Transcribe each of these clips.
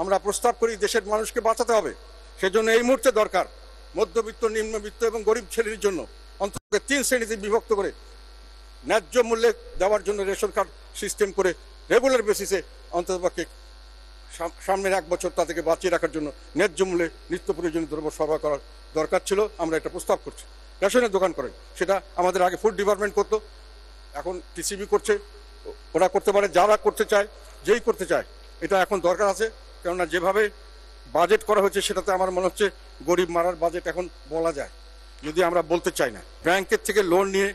আমরা প্রস্তাব করি দেশের মানুষকে বাঁচাতে হবে। সেজন্য এই মুহূর্তে দরকার মধ্যবিত্ত, নিম্নবিত্ত এবং গরিব শ্রেণীর জন্য অন্তত 3 শ্রেণীতে বিভক্ত করে ন্যায্য মূল্যে দেওয়ার জন্য রেশন কার্ড সিস্টেম করে রেগুলার বেসিসে অন্ততপক্ষে সামনের 1 বছর তাদেরকে বাঁচিয়ে রাখার জন্য ন্যায্য মূল্যে নিত্য প্রয়োজনীয় দ্রব্য সরবরাহ করার দরকার ছিল। আমরা এটা প্রস্তাব করছি। রেশনের দোকান করেন, সেটা আমাদের আগে ফুড ডিপার্টমেন্ট করতো, এখন টিসিবি করছে। ওরা করতে পারে, যারা করতে চায়, যেই করতে চায়। এটা এখন দরকার আছে, কেননা যেভাবে বাজেট করা হয়েছে সেটাতে আমার মনে হচ্ছে গরিব মারার বাজেট এখন বলা যায়, যদি আমরা বলতে চাই না। ব্যাংকের থেকে লোন নিয়ে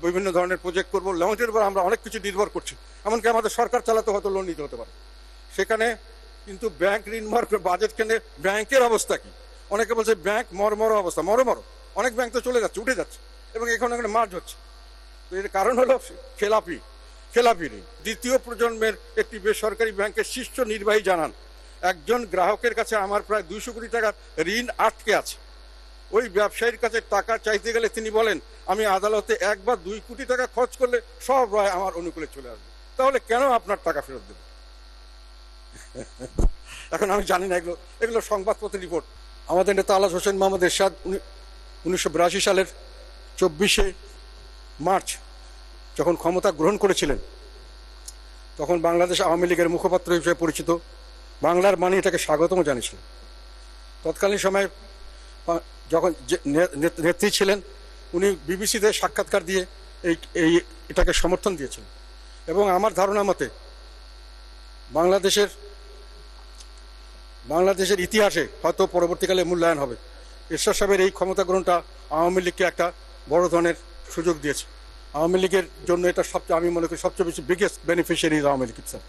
বিভিন্ন ধরনের প্রজেক্ট করবো, লোনের উপর আমরা অনেক কিছু নির্ভর করছি। এমনকি আমাদের সরকার চালাতে হয়তো লোন নিতে হতে পারে সেখানে, কিন্তু ব্যাংক ঋণ বাজেট কেনে ব্যাংকের অবস্থা কি? অনেকে বলছে ব্যাংক মরমর অবস্থা, মরমর। অনেক ব্যাংক তো চলে যাচ্ছে, উঠে যাচ্ছে এবং এখানে মার্জ হচ্ছে। তো এর কারণ হলো খেলাপি ঋণ। দ্বিতীয় প্রজন্মের একটি বেসরকারি ব্যাংকের শীর্ষ নির্বাহী জানান, একজন গ্রাহকের কাছে আমার প্রায় 200 কোটি টাকার ঋণ আটকে আছে। ওই ব্যবসায়ীর কাছে টাকা চাইতে গেলে তিনি বলেন, আমি আদালতে 1 বা 2 কোটি টাকা খরচ করলে সব রায় আমার অনুকূলে চলে আসবে। তাহলে কেন আপনার টাকা ফেরত দেব? এখন আমি জানি না, এগুলো সংবাদপত্রের রিপোর্ট। আমাদের নেতা আলাস হোসেন মোহাম্মদ এরশাদ 1982 সালের 24শে মার্চ যখন ক্ষমতা গ্রহণ করেছিলেন, তখন বাংলাদেশ আওয়ামী লীগের মুখপাত্র হিসেবে পরিচিত বাংলার মানি এটাকে স্বাগতম জানিয়েছিলেন। তৎকালীন সময়ে যখন নেত্রী ছিলেন, উনি বিবিসিতে সাক্ষাৎকার দিয়ে এটাকে সমর্থন দিয়েছিলেন। এবং আমার ধারণা মতে বাংলাদেশের ইতিহাসে হয়তো পরবর্তীকালে মূল্যায়ন হবে। এরশাদ সাহেবের এই ক্ষমতা গ্রহণটা আওয়ামী লীগকে একটা বড় ধরনের সুযোগ দিয়েছে। আওয়ামী লীগের জন্য এটা সবচেয়ে, আমি মনে করি সবচেয়ে বেশি biggest beneficiary Awami League sir.